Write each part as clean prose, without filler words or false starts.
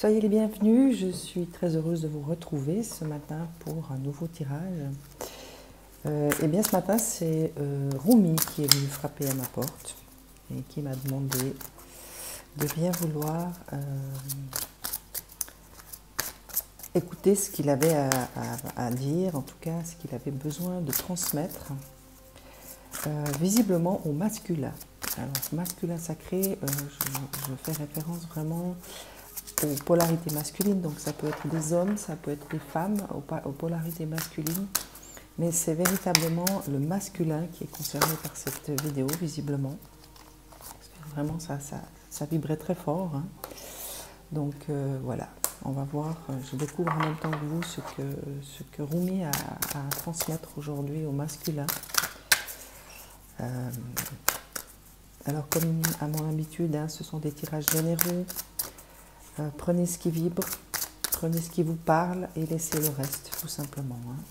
Soyez les bienvenus, je suis très heureuse de vous retrouver ce matin pour un nouveau tirage. Eh bien ce matin c'est Rumi qui est venu frapper à ma porte et qui m'a demandé de bien vouloir écouter ce qu'il avait à dire, en tout cas ce qu'il avait besoin de transmettre, visiblement au masculin. Alors masculin sacré, je fais référence vraiment aux polarités masculines, donc ça peut être des hommes, ça peut être des femmes, aux polarités masculines, mais c'est véritablement le masculin qui est concerné par cette vidéo, visiblement. Parce que vraiment, ça vibrait très fort. Hein. Donc voilà, on va voir, je découvre en même temps que vous ce que Rumi a à transmettre aujourd'hui au masculin. Alors comme à mon habitude, hein, ce sont des tirages généraux. Prenez ce qui vibre, prenez ce qui vous parle et laissez le reste, tout simplement. Hein.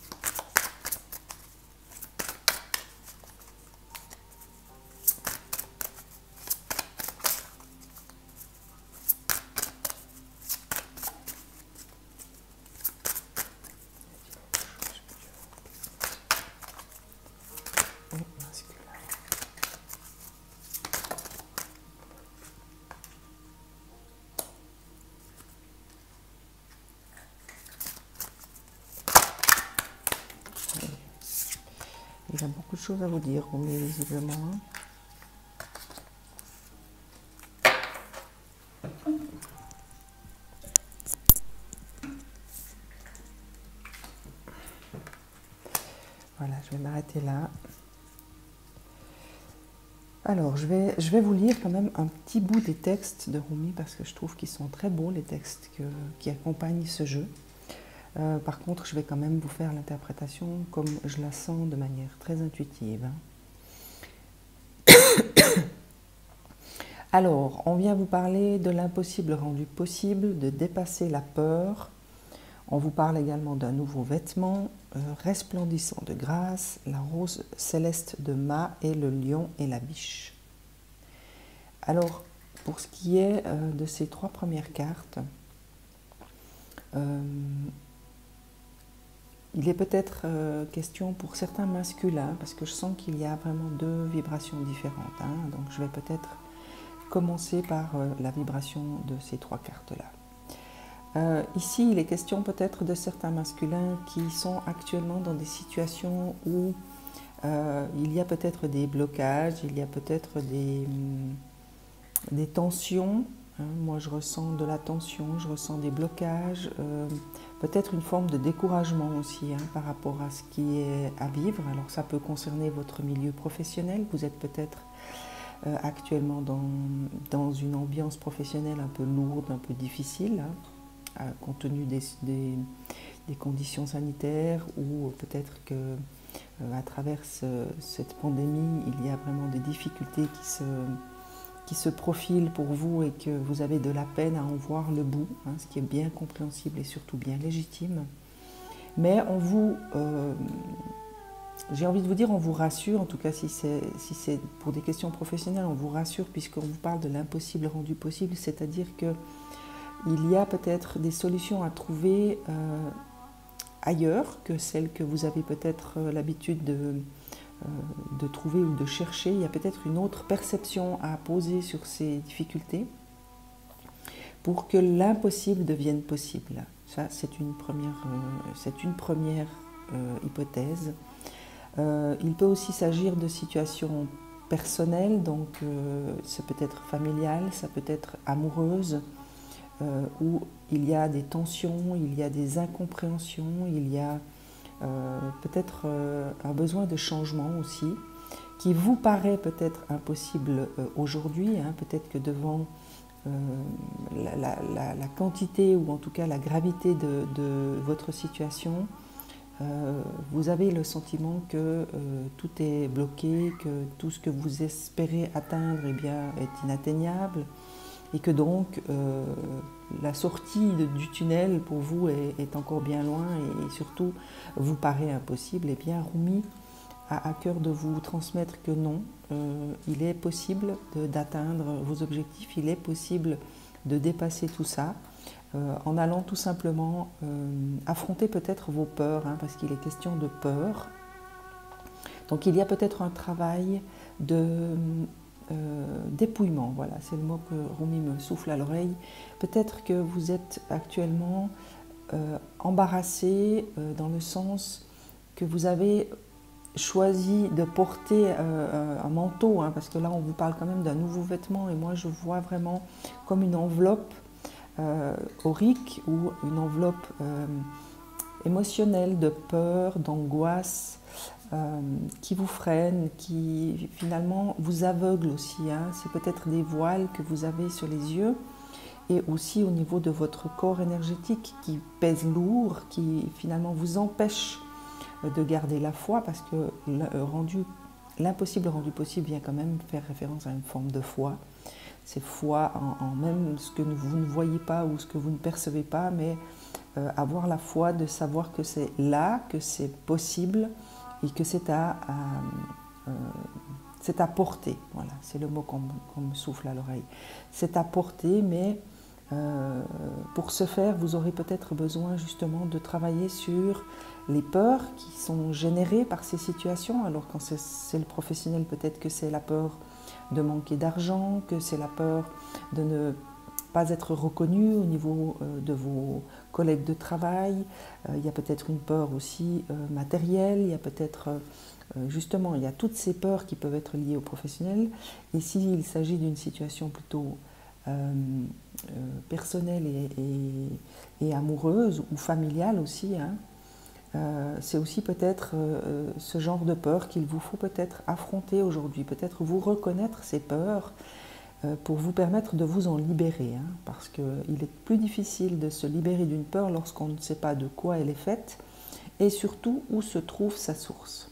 Il a beaucoup de choses à vous dire, Rumi, visiblement. Hein. Voilà, je vais m'arrêter là. Alors, je vais vous lire quand même un petit bout des textes de Rumi parce que je trouve qu'ils sont très beaux, les textes qui accompagnent ce jeu. Par contre, je vais quand même vous faire l'interprétation comme je la sens de manière très intuitive. Hein. Alors, on vient vous parler de l'impossible rendu possible, de dépasser la peur. On vous parle également d'un nouveau vêtement, resplendissant de grâce, la rose céleste de Ma et le lion et la biche. Alors, pour ce qui est de ces trois premières cartes, il est peut-être question pour certains masculins, parce que je sens qu'il y a vraiment deux vibrations différentes. Hein, donc je vais peut-être commencer par la vibration de ces trois cartes-là. Ici, il est question peut-être de certains masculins qui sont actuellement dans des situations où il y a peut-être des blocages, il y a peut-être des tensions. Hein, moi, je ressens de la tension, je ressens des blocages, peut-être une forme de découragement aussi hein, par rapport à ce qui est à vivre. Alors, ça peut concerner votre milieu professionnel. Vous êtes peut-être actuellement dans une ambiance professionnelle un peu lourde, un peu difficile, hein, compte tenu des conditions sanitaires, ou peut-être que à travers cette pandémie, il y a vraiment des difficultés qui se profilent pour vous et que vous avez de la peine à en voir le bout, hein, ce qui est bien compréhensible et surtout bien légitime. Mais on vous... j'ai envie de vous dire, on vous rassure, en tout cas si c'est pour des questions professionnelles, on vous rassure puisqu'on vous parle de l'impossible rendu possible, c'est-à-dire qu'il y a peut-être des solutions à trouver ailleurs que celles que vous avez peut-être l'habitude de trouver ou de chercher. Il y a peut-être une autre perception à poser sur ces difficultés pour que l'impossible devienne possible. Ça, c'est une première hypothèse. Il peut aussi s'agir de situations personnelles, donc ça peut être familial, ça peut être amoureuse, où il y a des tensions, il y a des incompréhensions, il y a peut-être un besoin de changement aussi, qui vous paraît peut-être impossible aujourd'hui, hein, peut-être que devant la quantité ou en tout cas la gravité de votre situation, vous avez le sentiment que tout est bloqué, que tout ce que vous espérez atteindre eh bien, est inatteignable et que donc la sortie du tunnel pour vous est encore bien loin et surtout vous paraît impossible. Eh bien, Rumi a à cœur de vous transmettre que non, il est possible d'atteindre vos objectifs, il est possible de dépasser tout ça. en allant tout simplement affronter peut-être vos peurs, hein, parce qu'il est question de peur. Donc il y a peut-être un travail dépouillement, voilà, c'est le mot que Rumi me souffle à l'oreille. Peut-être que vous êtes actuellement embarrassé dans le sens que vous avez choisi de porter un manteau, hein, parce que là on vous parle quand même d'un nouveau vêtement et moi je vois vraiment comme une enveloppe aurique ou une enveloppe émotionnelle de peur, d'angoisse qui vous freine, qui finalement vous aveugle aussi, hein. C'est peut-être des voiles que vous avez sur les yeux et aussi au niveau de votre corps énergétique qui pèse lourd, qui finalement vous empêche de garder la foi, parce que l'impossible rendu possible vient quand même faire référence à une forme de foi. C'est foi en même ce que vous ne voyez pas ou ce que vous ne percevez pas, mais avoir la foi de savoir que c'est là, que c'est possible et que c'est à portée. Voilà, c'est le mot qu'on me souffle à l'oreille. C'est à portée, mais pour ce faire, vous aurez peut-être besoin justement de travailler sur les peurs qui sont générées par ces situations. Alors quand c'est le professionnel, peut-être que c'est la peur de manquer d'argent, que c'est la peur de ne pas être reconnu au niveau de vos collègues de travail. Il y a peut-être une peur aussi matérielle, il y a peut-être justement, il y a toutes ces peurs qui peuvent être liées au professionnel. Et s'il s'agit d'une situation plutôt personnelle et amoureuse ou familiale aussi, hein, c'est aussi peut-être ce genre de peur qu'il vous faut peut-être affronter aujourd'hui, peut-être vous reconnaître ces peurs pour vous permettre de vous en libérer, hein, parce qu'il est plus difficile de se libérer d'une peur lorsqu'on ne sait pas de quoi elle est faite et surtout où se trouve sa source.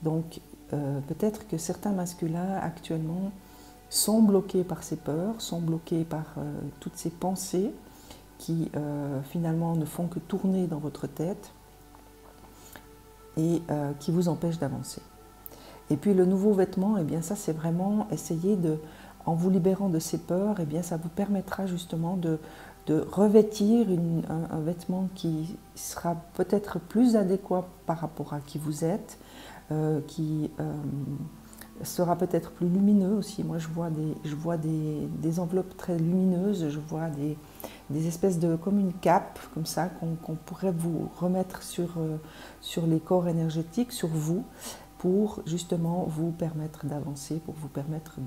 Donc peut-être que certains masculins actuellement sont bloqués par ces peurs, sont bloqués par toutes ces pensées qui finalement ne font que tourner dans votre tête et qui vous empêchent d'avancer. Et puis le nouveau vêtement, eh bien ça c'est vraiment essayer de, en vous libérant de ces peurs, eh bien ça vous permettra justement de revêtir un vêtement qui sera peut-être plus adéquat par rapport à qui vous êtes, qui sera peut-être plus lumineux aussi. Moi je vois des enveloppes très lumineuses, je vois des espèces de, comme une cape, comme ça, qu'on pourrait vous remettre sur les corps énergétiques, sur vous, pour justement vous permettre d'avancer, pour vous permettre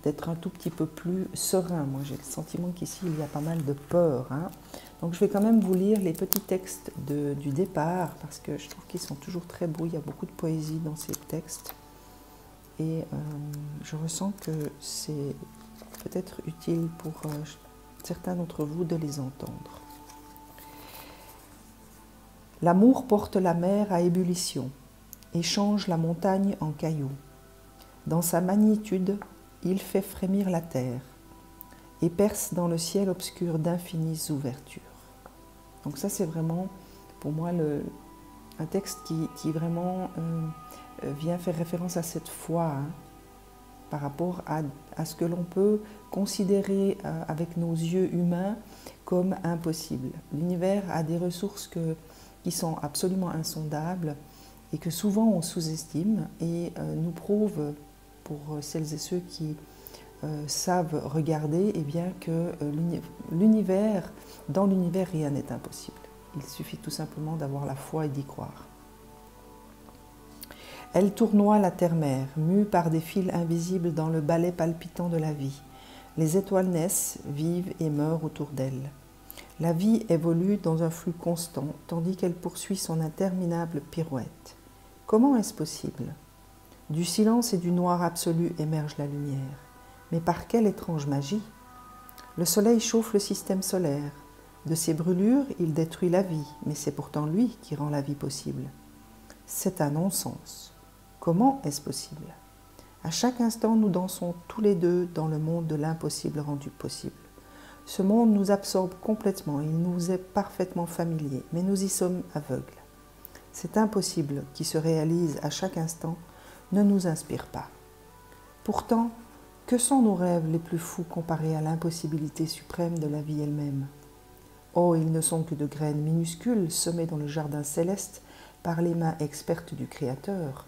d'être un tout petit peu plus serein. Moi j'ai le sentiment qu'ici il y a pas mal de peur, hein. Donc je vais quand même vous lire les petits textes du départ, parce que je trouve qu'ils sont toujours très beaux, il y a beaucoup de poésie dans ces textes. Et je ressens que c'est peut-être utile pour certains d'entre vous de les entendre. L'amour porte la mer à ébullition et change la montagne en cailloux. Dans sa magnitude, il fait frémir la terre et perce dans le ciel obscur d'infinies ouvertures. Donc ça c'est vraiment pour moi un texte qui vraiment vient faire référence à cette foi, hein, par rapport à ce que l'on peut considérer avec nos yeux humains comme impossible. L'univers a des ressources qui sont absolument insondables et que souvent on sous-estime et nous prouve, pour celles et ceux qui savent regarder, eh bien que dans l'univers rien n'est impossible. Il suffit tout simplement d'avoir la foi et d'y croire. Elle tournoie la terre-mère, mue par des fils invisibles dans le ballet palpitant de la vie. Les étoiles naissent, vivent et meurent autour d'elle. La vie évolue dans un flux constant, tandis qu'elle poursuit son interminable pirouette. Comment est-ce possible? Du silence et du noir absolu émerge la lumière. Mais par quelle étrange magie? Le soleil chauffe le système solaire. De ses brûlures, il détruit la vie, mais c'est pourtant lui qui rend la vie possible. C'est un non-sens. Comment est-ce possible? À chaque instant, nous dansons tous les deux dans le monde de l'impossible rendu possible. Ce monde nous absorbe complètement, il nous est parfaitement familier, mais nous y sommes aveugles. Cet impossible qui se réalise à chaque instant ne nous inspire pas. Pourtant, Que sont nos rêves les plus fous comparés à l'impossibilité suprême de la vie elle-même? Oh, ils ne sont que de graines minuscules semées dans le jardin céleste par les mains expertes du Créateur.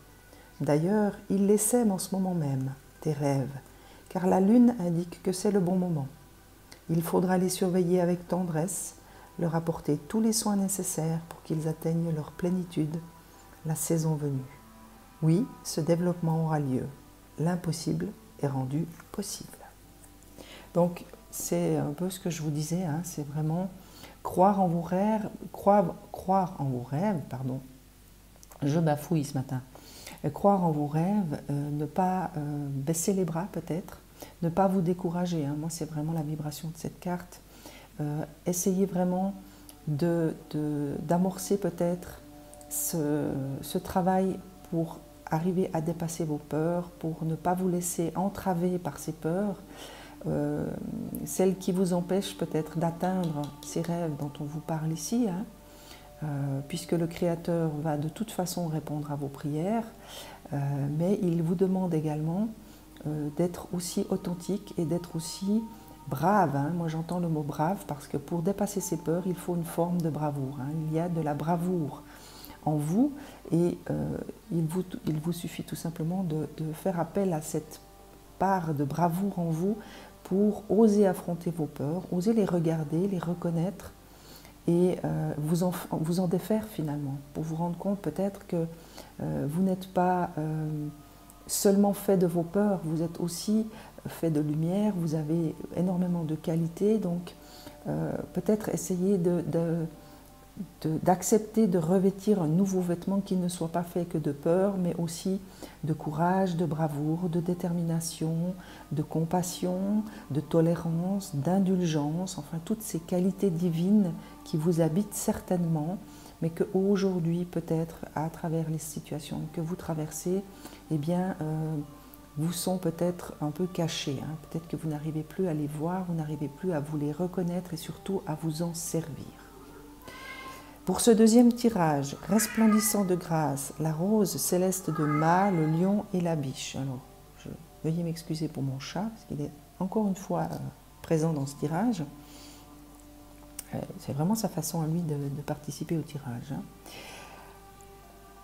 D'ailleurs, il les sème en ce moment même, tes rêves, car la lune indique que c'est le bon moment. Il faudra les surveiller avec tendresse, leur apporter tous les soins nécessaires pour qu'ils atteignent leur plénitude, la saison venue. Oui, ce développement aura lieu. L'impossible est rendu possible. Donc, c'est un peu ce que je vous disais, hein, c'est vraiment croire en vos rêves, pardon. Je bafouille ce matin. Croire en vos rêves, ne pas baisser les bras peut-être, ne pas vous décourager. Hein. Moi, c'est vraiment la vibration de cette carte. Essayez vraiment d'amorcer peut-être ce travail pour arriver à dépasser vos peurs, pour ne pas vous laisser entraver par ces peurs, celles qui vous empêchent peut-être d'atteindre ces rêves dont on vous parle ici, hein, puisque le Créateur va de toute façon répondre à vos prières, mais il vous demande également d'être aussi authentique et d'être aussi brave. Hein. Moi j'entends le mot brave parce que pour dépasser ses peurs, il faut une forme de bravoure. Hein. Il y a de la bravoure en vous et il vous suffit tout simplement de faire appel à cette part de bravoure en vous pour oser affronter vos peurs, oser les regarder, les reconnaître et vous en défaire finalement, pour vous rendre compte peut-être que vous n'êtes pas seulement fait de vos peurs, vous êtes aussi fait de lumière, vous avez énormément de qualités, donc peut-être essayer d'accepter de revêtir un nouveau vêtement qui ne soit pas fait que de peur, mais aussi de courage, de bravoure, de détermination, de compassion, de tolérance, d'indulgence, enfin toutes ces qualités divines qui vous habitent certainement, mais qu'aujourd'hui, peut-être, à travers les situations que vous traversez, eh bien, vous sont peut-être un peu cachées. Hein. Peut-être que vous n'arrivez plus à les voir, vous n'arrivez plus à vous les reconnaître et surtout à vous en servir. Pour ce deuxième tirage, resplendissant de grâce, la rose céleste de Ma, le lion et la biche. Alors, veuillez m'excuser pour mon chat, parce qu'il est encore une fois présent dans ce tirage. C'est vraiment sa façon à lui de participer au tirage. Hein.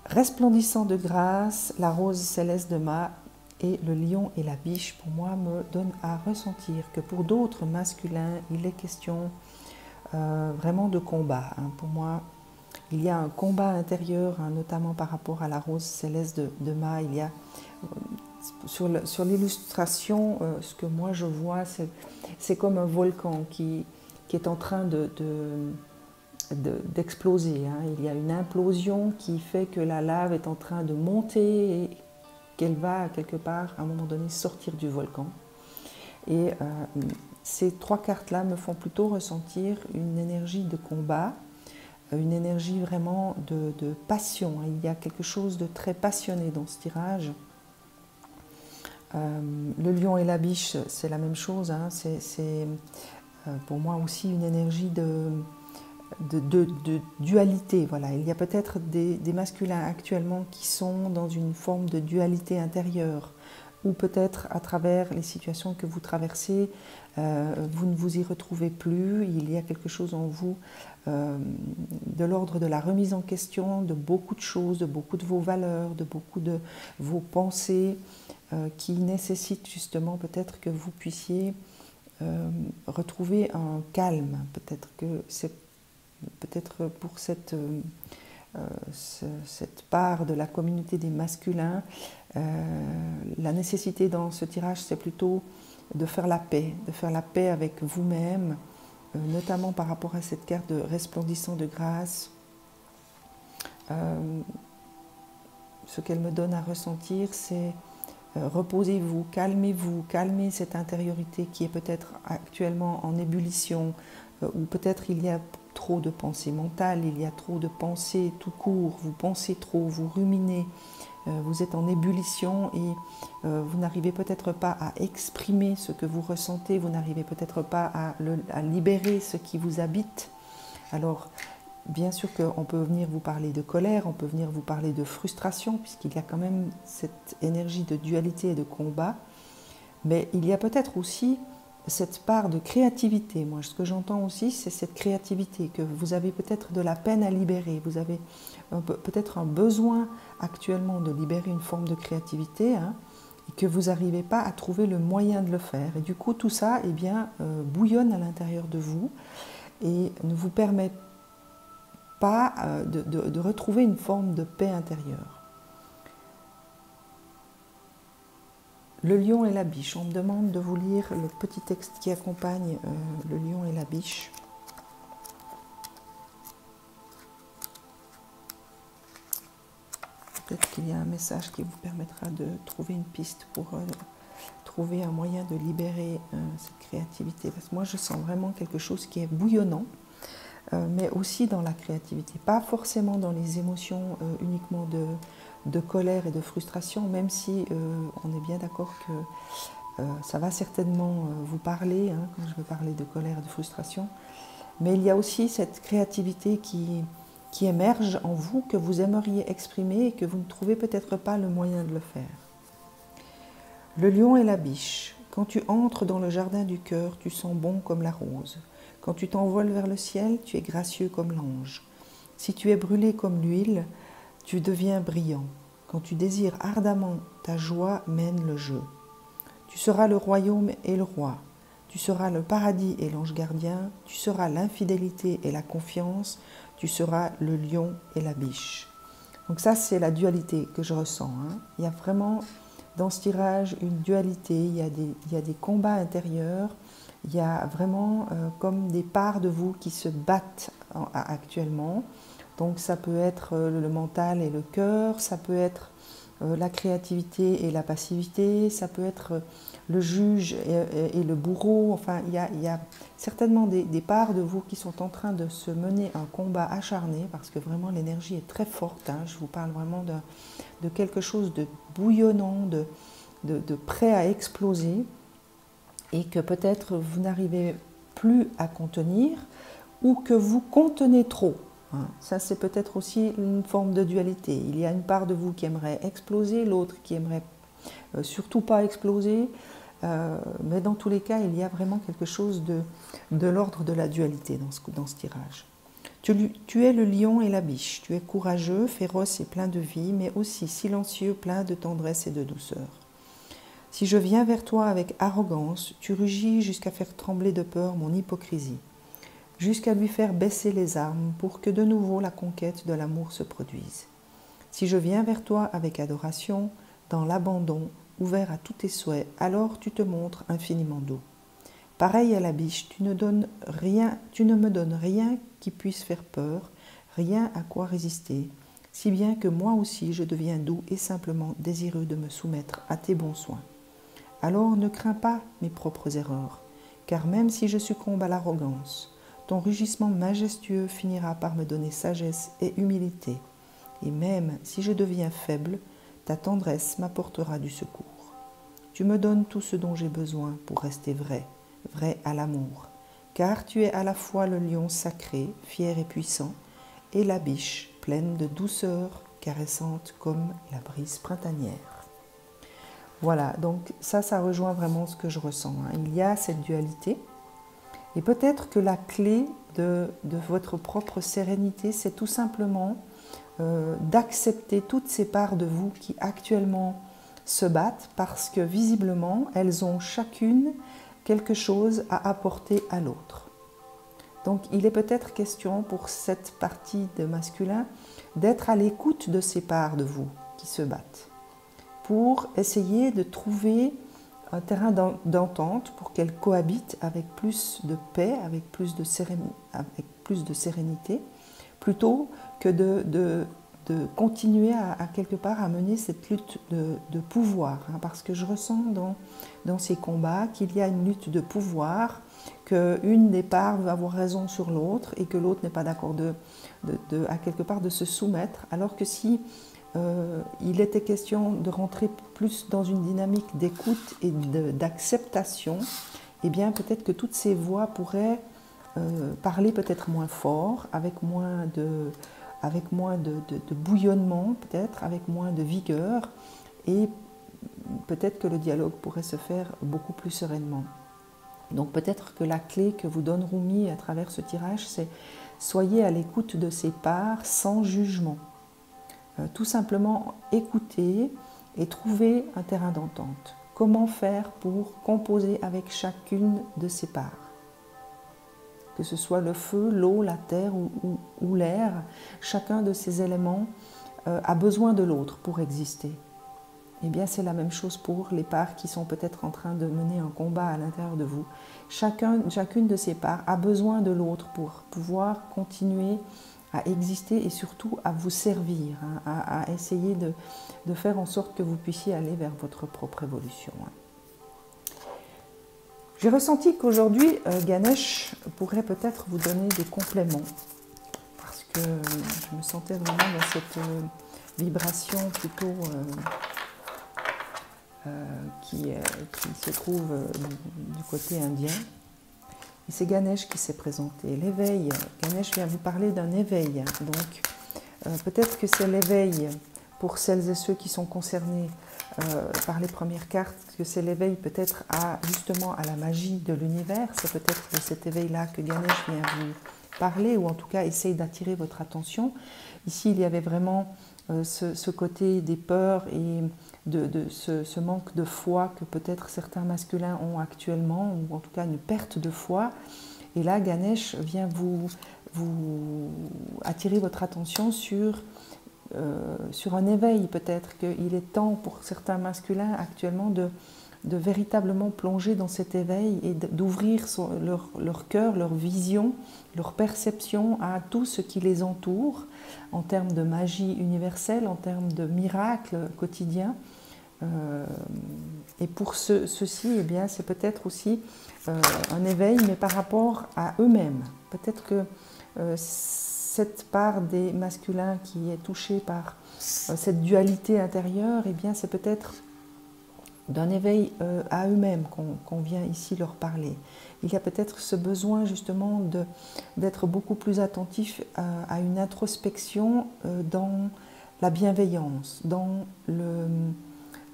Resplendissant de grâce, la rose céleste de Ma et le lion et la biche, pour moi, me donnent à ressentir que pour d'autres masculins, il est question vraiment de combat. Hein. Pour moi, il y a un combat intérieur, hein, notamment par rapport à la rose céleste de Ma. Il y a, sur l'illustration, ce que moi je vois, c'est comme un volcan qui est en train d'exploser. Hein. Il y a une implosion qui fait que la lave est en train de monter et qu'elle va quelque part, à un moment donné, sortir du volcan. Et ces trois cartes-là me font plutôt ressentir une énergie de combat, une énergie vraiment de passion. Il y a quelque chose de très passionné dans ce tirage. Le lion et la biche, c'est la même chose. Hein. C'est pour moi aussi une énergie de dualité. Voilà. Il y a peut-être des masculins actuellement qui sont dans une forme de dualité intérieure, ou peut-être à travers les situations que vous traversez, vous ne vous y retrouvez plus, il y a quelque chose en vous de l'ordre de la remise en question de beaucoup de choses, de beaucoup de vos valeurs, de beaucoup de vos pensées qui nécessitent justement peut-être que vous puissiez retrouver un calme. Peut-être que c'est peut-être pour cette part de la communauté des masculins, la nécessité dans ce tirage, c'est plutôt de faire la paix avec vous-même, notamment par rapport à cette carte de resplendissant de grâce. Ce qu'elle me donne à ressentir, c'est reposez-vous, calmez cette intériorité qui est peut-être actuellement en ébullition, ou peut-être il y a trop de pensées mentales, il y a trop de pensées tout court, vous pensez trop, vous ruminez, vous êtes en ébullition et vous n'arrivez peut-être pas à exprimer ce que vous ressentez, vous n'arrivez peut-être pas à libérer ce qui vous habite. Alors, bien sûr qu'on peut venir vous parler de colère, on peut venir vous parler de frustration, puisqu'il y a quand même cette énergie de dualité et de combat, Mais il y a peut-être aussi cette part de créativité. Moi, ce que j'entends aussi, c'est cette créativité que vous avez peut-être de la peine à libérer. Vous avez peut-être un besoin actuellement de libérer une forme de créativité, hein, et que vous n'arrivez pas à trouver le moyen de le faire. Et du coup, tout ça, eh bien, bouillonne à l'intérieur de vous et ne vous permet pas de retrouver une forme de paix intérieure. Le lion et la biche. On me demande de vous lire le petit texte qui accompagne le lion et la biche. Peut-être qu'il y a un message qui vous permettra de trouver une piste pour trouver un moyen de libérer cette créativité. Parce que moi, je sens vraiment quelque chose qui est bouillonnant, mais aussi dans la créativité. Pas forcément dans les émotions uniquement de colère et de frustration, même si on est bien d'accord que ça va certainement vous parler, hein, quand je vais parler de colère et de frustration. Mais il y a aussi cette créativité qui émerge en vous, que vous aimeriez exprimer et que vous ne trouvez peut-être pas le moyen de le faire. Le lion et la biche. Quand tu entres dans le jardin du cœur, tu sens bon comme la rose. Quand tu t'envoles vers le ciel, tu es gracieux comme l'ange. Si tu es brûlé comme l'huile, tu deviens brillant. Quand tu désires ardemment, ta joie mène le jeu. Tu seras le royaume et le roi. Tu seras le paradis et l'ange gardien. Tu seras l'infidélité et la confiance. Tu seras le lion et la biche. Donc ça, c'est la dualité que je ressens, hein. Il y a vraiment dans ce tirage une dualité, il y a des combats intérieurs, il y a vraiment comme des parts de vous qui se battent actuellement. Donc ça peut être le mental et le cœur, ça peut être la créativité et la passivité, ça peut être le juge et le bourreau. Enfin, il y a certainement des parts de vous qui sont en train de se mener un combat acharné, parce que vraiment l'énergie est très forte, hein. Je vous parle vraiment de quelque chose de bouillonnant, de prêt à exploser, et que peut-être vous n'arrivez plus à contenir, ou que vous contenez trop. Ça, c'est peut-être aussi une forme de dualité. Il y a une part de vous qui aimerait exploser, l'autre qui aimerait surtout pas exploser. Mais dans tous les cas, il y a vraiment quelque chose de l'ordre de la dualité dans ce tirage. Tu es le lion et la biche. Tu es courageux, féroce et plein de vie, mais aussi silencieux, plein de tendresse et de douceur. Si je viens vers toi avec arrogance, tu rugis jusqu'à faire trembler de peur mon hypocrisie, jusqu'à lui faire baisser les armes pour que de nouveau la conquête de l'amour se produise. Si je viens vers toi avec adoration, dans l'abandon, ouvert à tous tes souhaits, alors tu te montres infiniment doux. Pareil à la biche, tu ne me donnes rien qui puisse faire peur, rien à quoi résister, si bien que moi aussi je deviens doux et simplement désireux de me soumettre à tes bons soins. Alors ne crains pas mes propres erreurs, car même si je succombe à l'arrogance, ton rugissement majestueux finira par me donner sagesse et humilité, et même si je deviens faible, ta tendresse m'apportera du secours. Tu me donnes tout ce dont j'ai besoin pour rester vrai à l'amour, car tu es à la fois le lion sacré, fier et puissant, et la biche pleine de douceur, caressante comme la brise printanière. Voilà, donc ça rejoint vraiment ce que je ressens, hein. Il y a cette dualité, et peut-être que la clé de votre propre sérénité, c'est tout simplement d'accepter toutes ces parts de vous qui actuellement se battent, parce que visiblement, elles ont chacune quelque chose à apporter à l'autre. Donc il est peut-être question pour cette partie de masculin d'être à l'écoute de ces parts de vous qui se battent, pour essayer de trouver un terrain d'entente pour qu'elles cohabitent avec plus de paix, avec plus de sérénité, plutôt que de continuer à quelque part à mener cette lutte de pouvoir, hein, parce que je ressens dans ces combats qu'il y a une lutte de pouvoir, qu'une des parts veut avoir raison sur l'autre et que l'autre n'est pas d'accord à quelque part de se soumettre, alors que si il était question de rentrer plus dans une dynamique d'écoute et d'acceptation, eh bien peut-être que toutes ces voix pourraient parler peut-être moins fort, avec moins de bouillonnement peut-être, avec moins de vigueur, et peut-être que le dialogue pourrait se faire beaucoup plus sereinement. Donc peut-être que la clé que vous donne Rumi à travers ce tirage, c'est soyez à l'écoute de ces parts sans jugement. Tout simplement écouter et trouver un terrain d'entente. Comment faire pour composer avec chacune de ces parts? Que ce soit le feu, l'eau, la terre ou l'air, chacun de ces éléments a besoin de l'autre pour exister. Eh bien, c'est la même chose pour les parts qui sont peut-être en train de mener un combat à l'intérieur de vous. Chacune de ces parts a besoin de l'autre pour pouvoir continuer à exister et surtout à vous servir, hein, à essayer de faire en sorte que vous puissiez aller vers votre propre évolution. J'ai ressenti qu'aujourd'hui, Ganesh pourrait peut-être vous donner des compléments parce que je me sentais vraiment dans cette vibration plutôt qui se trouve du côté indien. Et c'est Ganesh qui s'est présenté. L'éveil, Ganesh vient vous parler d'un éveil. Donc peut-être que c'est l'éveil pour celles et ceux qui sont concernés par les premières cartes, que c'est l'éveil peut-être justement à la magie de l'univers. C'est peut-être de cet éveil-là que Ganesh vient vous parler, ou en tout cas essaye d'attirer votre attention. Ici, il y avait vraiment ce côté des peurs et de ce manque de foi que peut-être certains masculins ont actuellement, ou en tout cas une perte de foi. Et là, Ganesh vient vous attirer votre attention sur un éveil, peut-être qu'il est temps pour certains masculins actuellement de véritablement plonger dans cet éveil et d'ouvrir leur cœur, leur vision, leur perception à tout ce qui les entoure en termes de magie universelle, en termes de miracles quotidiens. Et pour ceci, eh bien, c'est peut-être aussi un éveil, mais par rapport à eux-mêmes. Peut-être que cette part des masculins qui est touchée par cette dualité intérieure, eh bien, c'est peut-être d'un éveil à eux-mêmes qu'on vient ici leur parler. Il y a peut-être ce besoin justement d'être beaucoup plus attentif à une introspection dans la bienveillance, dans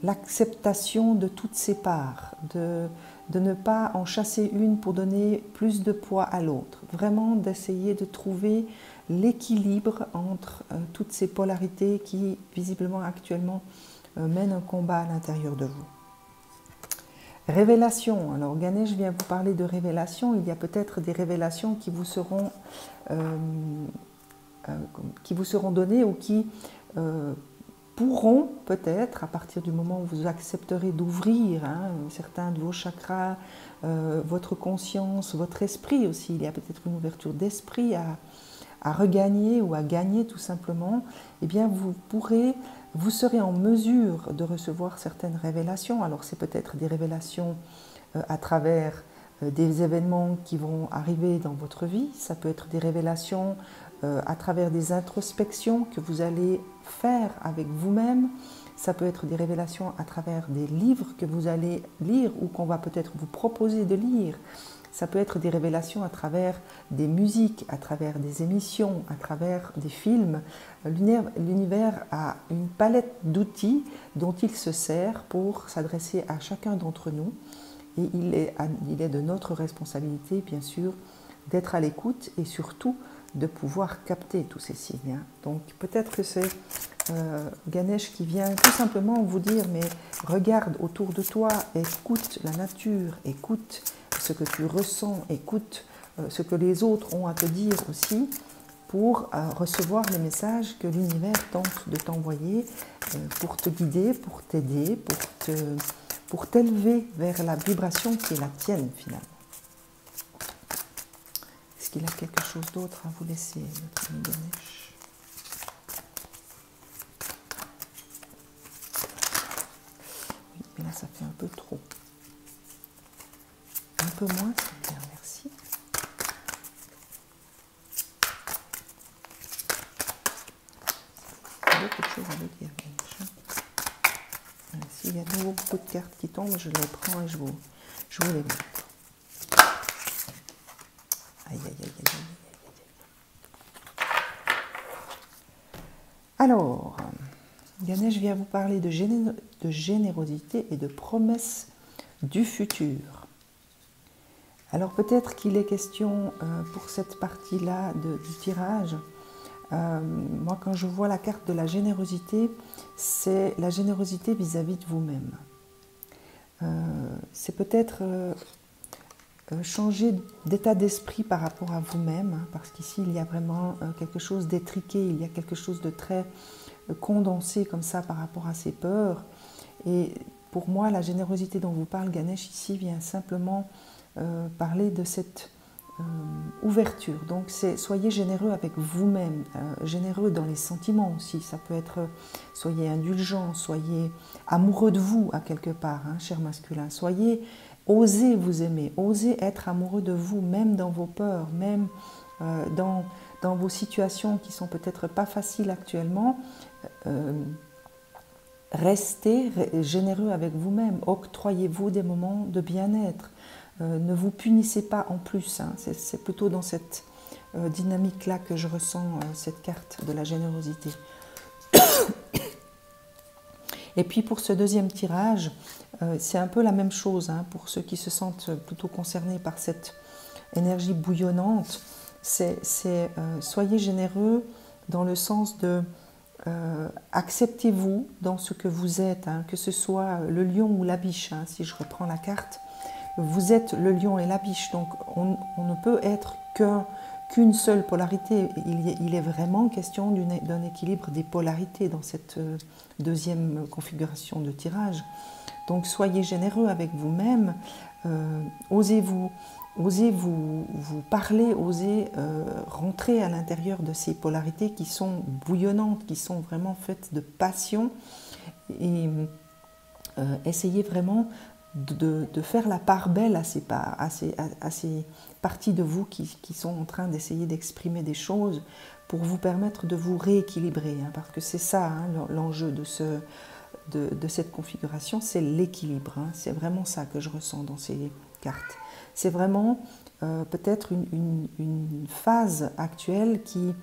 l'acceptation de toutes ces parts, de ne pas en chasser une pour donner plus de poids à l'autre. Vraiment d'essayer de trouver l'équilibre entre toutes ces polarités qui, visiblement, actuellement, mènent un combat à l'intérieur de vous. Révélation. Alors, Ganesh vient vous parler de révélation. Il y a peut-être des révélations qui vous seront données ou qui pourront peut-être, à partir du moment où vous accepterez d'ouvrir certains de vos chakras, votre conscience, votre esprit aussi. Il y a peut-être une ouverture d'esprit à regagner ou à gagner tout simplement. Eh bien, vous serez en mesure de recevoir certaines révélations. Alors, c'est peut-être des révélations à travers des événements qui vont arriver dans votre vie. Ça peut être des révélations à travers des introspections que vous allez faire avec vous-même. Ça peut être des révélations à travers des livres que vous allez lire ou qu'on va peut-être vous proposer de lire. Ça peut être des révélations à travers des musiques, à travers des émissions, à travers des films. L'univers a une palette d'outils dont il se sert pour s'adresser à chacun d'entre nous. Et il est de notre responsabilité, bien sûr, d'être à l'écoute et surtout de pouvoir capter tous ces signes. Donc peut-être que c'est Ganesh qui vient tout simplement vous dire, mais regarde autour de toi, écoute la nature, écoute ce que tu ressens, écoute ce que les autres ont à te dire aussi pour recevoir les messages que l'univers tente de t'envoyer pour te guider, pour t'aider, pour t'élever vers la vibration qui est la tienne finalement. Est-ce qu'il a quelque chose d'autre à vous laisser, notre ami Ganesh? Oui, mais là ça fait un peu trop. Un peu moins, c'est bien, merci. Il y a beaucoup de choses à vous dire, Ganesh. Voilà, s'il y a de nouveau beaucoup de cartes qui tombent, je les prends et je vous les mets. Aïe, aïe, aïe, aïe, aïe, aïe. Alors, Ganesh vient vous parler de de générosité et de promesses du futur. Alors peut-être qu'il est question pour cette partie-là du tirage. Moi, quand je vois la carte de la générosité, c'est la générosité vis-à-vis de vous-même. C'est peut-être changer d'état d'esprit par rapport à vous-même, hein, parce qu'ici, il y a vraiment quelque chose d'étriqué, il y a quelque chose de très condensé comme ça par rapport à ces peurs. Et pour moi, la générosité dont vous parle Ganesh ici vient simplement parler de cette ouverture. Donc soyez généreux avec vous-même, généreux dans les sentiments aussi. Ça peut être, soyez indulgent, soyez amoureux de vous à quelque part, hein, cher masculin. Osez vous aimer, osez être amoureux de vous, même dans vos peurs, même dans vos situations qui sont peut-être pas faciles actuellement. Restez généreux avec vous-même, octroyez-vous des moments de bien-être. Ne vous punissez pas en plus, hein. C'est plutôt dans cette dynamique-là que je ressens cette carte de la générosité. Et puis pour ce deuxième tirage, c'est un peu la même chose, hein, pour ceux qui se sentent plutôt concernés par cette énergie bouillonnante. Soyez généreux dans le sens de acceptez-vous dans ce que vous êtes, hein, que ce soit le lion ou la biche, hein, si je reprends la carte. Vous êtes le lion et la biche, donc on ne peut être qu'une seule polarité. Il est vraiment question d'un équilibre des polarités dans cette deuxième configuration de tirage. Donc soyez généreux avec vous-même, osez vous parler, osez rentrer à l'intérieur de ces polarités qui sont bouillonnantes, qui sont vraiment faites de passion, et essayez vraiment de faire la part belle à ces parties de vous qui sont en train d'essayer d'exprimer des choses pour vous permettre de vous rééquilibrer, hein, parce que c'est ça, hein, l'enjeu de cette configuration, c'est l'équilibre, hein. C'est vraiment ça que je ressens dans ces cartes. C'est vraiment peut-être une phase actuelle qui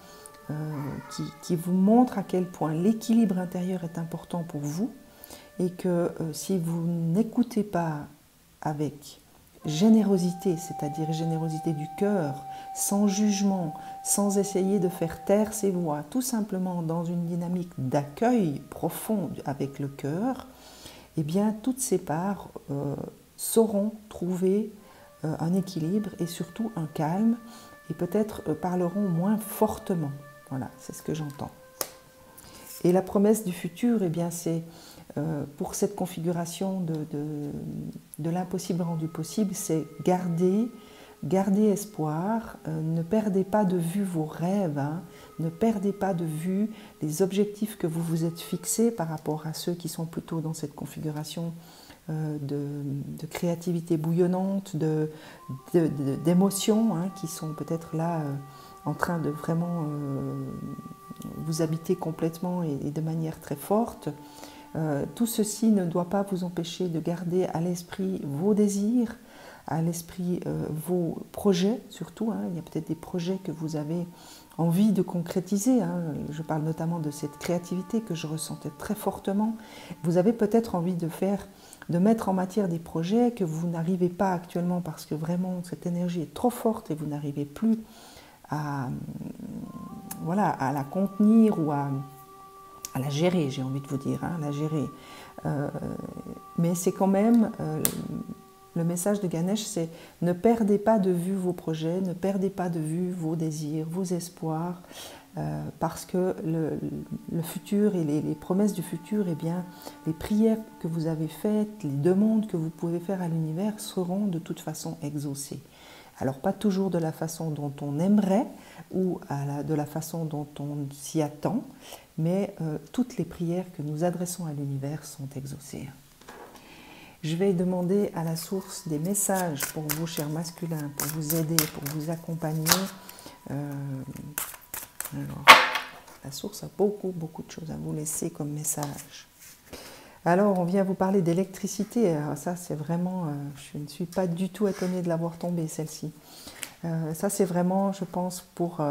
vous montre à quel point l'équilibre intérieur est important pour vous, et que si vous n'écoutez pas avec générosité, c'est-à-dire générosité du cœur, sans jugement, sans essayer de faire taire ses voix, tout simplement dans une dynamique d'accueil profond avec le cœur, eh bien toutes ces parts sauront trouver un équilibre et surtout un calme, et peut-être parleront moins fortement. Voilà, c'est ce que j'entends. Et la promesse du futur, eh bien c'est pour cette configuration de l'impossible rendu possible, c'est garder espoir, ne perdez pas de vue vos rêves, hein, ne perdez pas de vue les objectifs que vous vous êtes fixés par rapport à ceux qui sont plutôt dans cette configuration de créativité bouillonnante, d'émotions, hein, qui sont peut-être là en train de vraiment vous habiter complètement et de manière très forte. Tout ceci ne doit pas vous empêcher de garder à l'esprit vos désirs, à l'esprit vos projets surtout, hein. Il y a peut-être des projets que vous avez envie de concrétiser, hein. Je parle notamment de cette créativité que je ressentais très fortement. Vous avez peut-être envie de mettre en matière des projets que vous n'arrivez pas actuellement parce que vraiment cette énergie est trop forte et vous n'arrivez plus à la contenir ou à la gérer, j'ai envie de vous dire, hein, la gérer. Mais c'est quand même, le message de Ganesh, c'est ne perdez pas de vue vos projets, ne perdez pas de vue vos désirs, vos espoirs, parce que le futur et les promesses du futur, eh bien, les prières que vous avez faites, les demandes que vous pouvez faire à l'univers seront de toute façon exaucées. Alors pas toujours de la façon dont on aimerait ou de la façon dont on s'y attend, mais toutes les prières que nous adressons à l'univers sont exaucées. Je vais demander à la source des messages pour vous, chers masculins, pour vous aider, pour vous accompagner. Alors, la source a beaucoup de choses à vous laisser comme message. Alors, on vient vous parler d'électricité. Ça, c'est vraiment... je ne suis pas du tout étonnée de l'avoir tombée, celle-ci. Ça, c'est vraiment, je pense, pour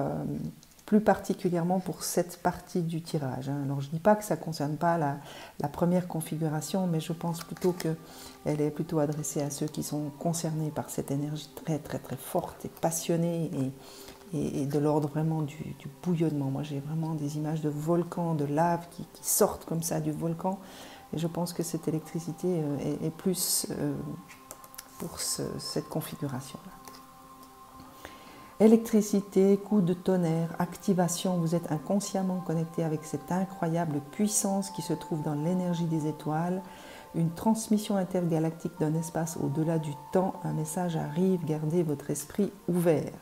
plus particulièrement pour cette partie du tirage. Alors je ne dis pas que ça ne concerne pas la première configuration, mais je pense plutôt qu'elle est plutôt adressée à ceux qui sont concernés par cette énergie très très très forte et passionnée et de l'ordre vraiment du bouillonnement. Moi j'ai vraiment des images de volcans, de lave qui sortent comme ça du volcan, et je pense que cette électricité est plus pour cette configuration-là. Électricité, coup de tonnerre, activation, vous êtes inconsciemment connecté avec cette incroyable puissance qui se trouve dans l'énergie des étoiles, une transmission intergalactique d'un espace au-delà du temps, un message arrive, gardez votre esprit ouvert.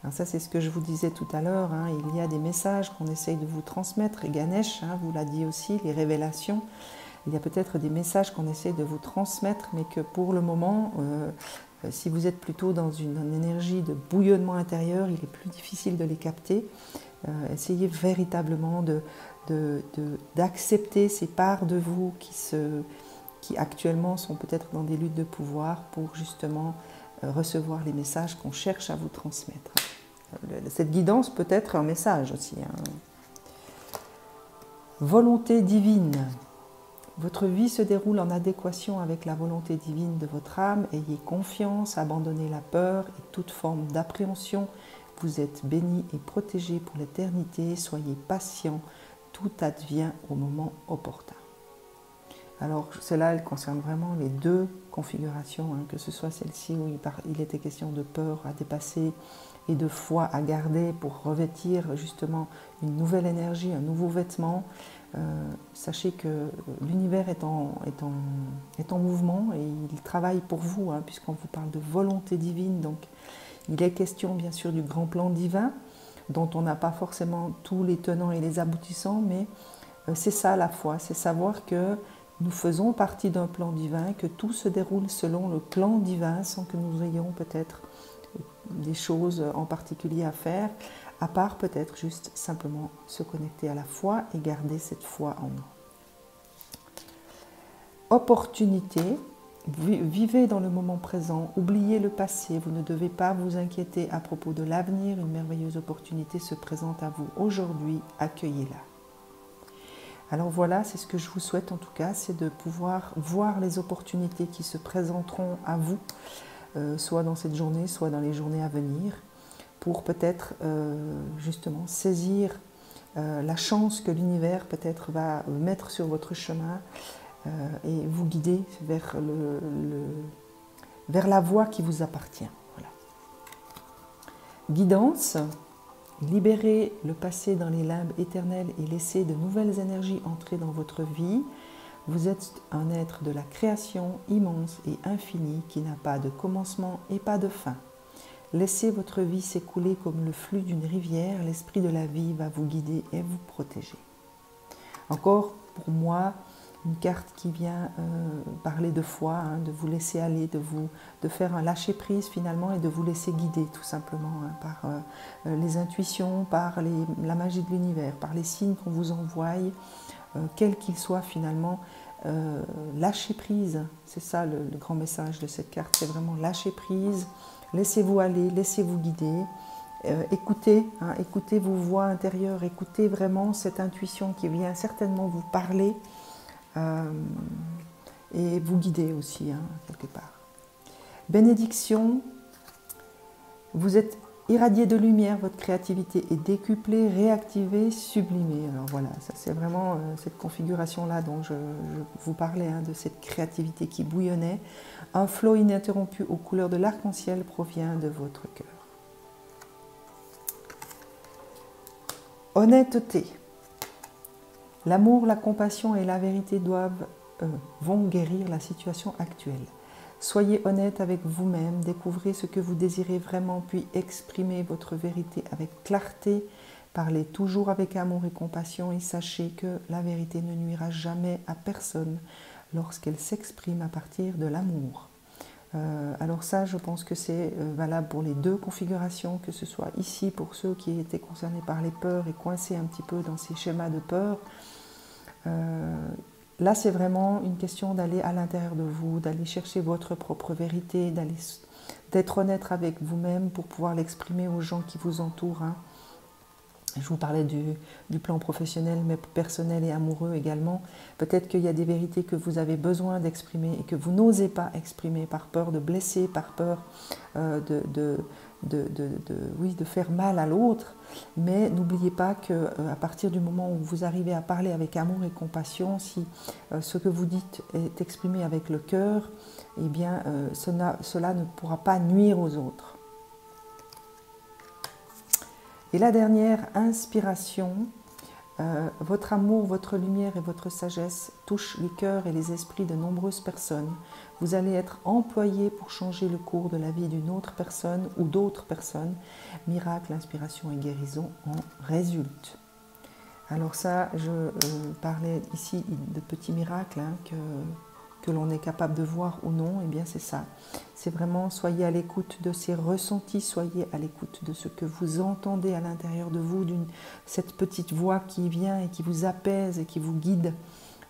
Alors ça c'est ce que je vous disais tout à l'heure, il y a des messages qu'on essaye de vous transmettre, et Ganesh vous l'a dit aussi, les révélations, il y a peut-être des messages qu'on essaye de vous transmettre, mais que pour le moment, si vous êtes plutôt dans une énergie de bouillonnement intérieur, il est plus difficile de les capter. Essayez véritablement d'accepter ces parts de vous qui actuellement sont peut-être dans des luttes de pouvoir pour justement recevoir les messages qu'on cherche à vous transmettre. Cette guidance peut être un message aussi. Volonté divine. Votre vie se déroule en adéquation avec la volonté divine de votre âme. Ayez confiance, abandonnez la peur et toute forme d'appréhension. Vous êtes béni et protégé pour l'éternité. Soyez patient, tout advient au moment opportun. Alors cela, elle concerne vraiment les deux configurations, que ce soit celle-ci où il était question de peur à dépasser et de foi à garder pour revêtir justement une nouvelle énergie, un nouveau vêtement. Sachez que l'univers est en mouvement et il travaille pour vous, puisqu'on vous parle de volonté divine. Donc il est question bien sûr du grand plan divin, dont on n'a pas forcément tous les tenants et les aboutissants, mais c'est ça la foi, c'est savoir que nous faisons partie d'un plan divin, que tout se déroule selon le plan divin, sans que nous ayons peut-être des choses en particulier à faire, à part peut-être juste simplement se connecter à la foi et garder cette foi en nous. Opportunité, vivez dans le moment présent, oubliez le passé, vous ne devez pas vous inquiéter à propos de l'avenir, une merveilleuse opportunité se présente à vous aujourd'hui, accueillez-la. Alors voilà, c'est ce que je vous souhaite en tout cas, c'est de pouvoir voir les opportunités qui se présenteront à vous, soit dans cette journée, soit dans les journées à venir, pour peut-être justement saisir la chance que l'univers peut-être va mettre sur votre chemin et vous guider vers la voie qui vous appartient. Voilà. Guidance, libérez le passé dans les limbes éternelles et laissez de nouvelles énergies entrer dans votre vie. Vous êtes un être de la création immense et infinie qui n'a pas de commencement et pas de fin. Laissez votre vie s'écouler comme le flux d'une rivière, l'esprit de la vie va vous guider et vous protéger. Encore pour moi, une carte qui vient parler de foi, de vous laisser aller, de faire un lâcher-prise finalement et de vous laisser guider tout simplement par les intuitions, par la magie de l'univers, par les signes qu'on vous envoie, quels qu'ils soient finalement. Lâcher prise, c'est ça le grand message de cette carte, c'est vraiment lâcher prise. Laissez-vous aller, laissez-vous guider, écoutez vos voix intérieures, écoutez vraiment cette intuition qui vient certainement vous parler et vous guider aussi, quelque part. Bénédiction, vous êtes irradié de lumière, votre créativité est décuplée, réactivée, sublimée. Alors voilà, ça c'est vraiment cette configuration-là dont je vous parlais, de cette créativité qui bouillonnait. Un flot ininterrompu aux couleurs de l'arc-en-ciel provient de votre cœur. Honnêteté. L'amour, la compassion et la vérité vont guérir la situation actuelle. Soyez honnête avec vous-même, découvrez ce que vous désirez vraiment, puis exprimez votre vérité avec clarté. Parlez toujours avec amour et compassion et sachez que la vérité ne nuira jamais à personne lorsqu'elle s'exprime à partir de l'amour. Alors ça, je pense que c'est valable pour les deux configurations, que ce soit ici pour ceux qui étaient concernés par les peurs et coincés un petit peu dans ces schémas de peur. Là, c'est vraiment une question d'aller à l'intérieur de vous, d'aller chercher votre propre vérité, d'être honnête avec vous-même pour pouvoir l'exprimer aux gens qui vous entourent. Je vous parlais du plan professionnel, mais personnel et amoureux également. Peut-être qu'il y a des vérités que vous avez besoin d'exprimer et que vous n'osez pas exprimer par peur de blesser, par peur de faire mal à l'autre. Mais n'oubliez pas qu'à partir du moment où vous arrivez à parler avec amour et compassion, si ce que vous dites est exprimé avec le cœur, eh bien cela ne pourra pas nuire aux autres. Et la dernière inspiration, votre amour, votre lumière et votre sagesse touchent les cœurs et les esprits de nombreuses personnes. Vous allez être employé pour changer le cours de la vie d'une autre personne ou d'autres personnes. Miracle, inspiration et guérison en résultent. Alors ça, je parlais ici de petits miracles que l'on est capable de voir ou non. Eh bien c'est ça. C'est vraiment, soyez à l'écoute de ces ressentis, soyez à l'écoute de ce que vous entendez à l'intérieur de vous, cette petite voix qui vient et qui vous apaise et qui vous guide.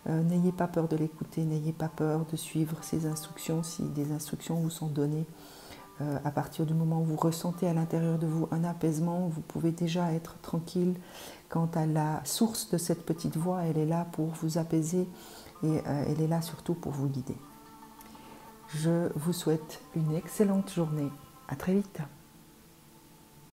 N'ayez pas peur de l'écouter, n'ayez pas peur de suivre ces instructions, si des instructions vous sont données. À partir du moment où vous ressentez à l'intérieur de vous un apaisement, vous pouvez déjà être tranquille quant à la source de cette petite voix. Elle est là pour vous apaiser et elle est là surtout pour vous guider. Je vous souhaite une excellente journée. À très vite.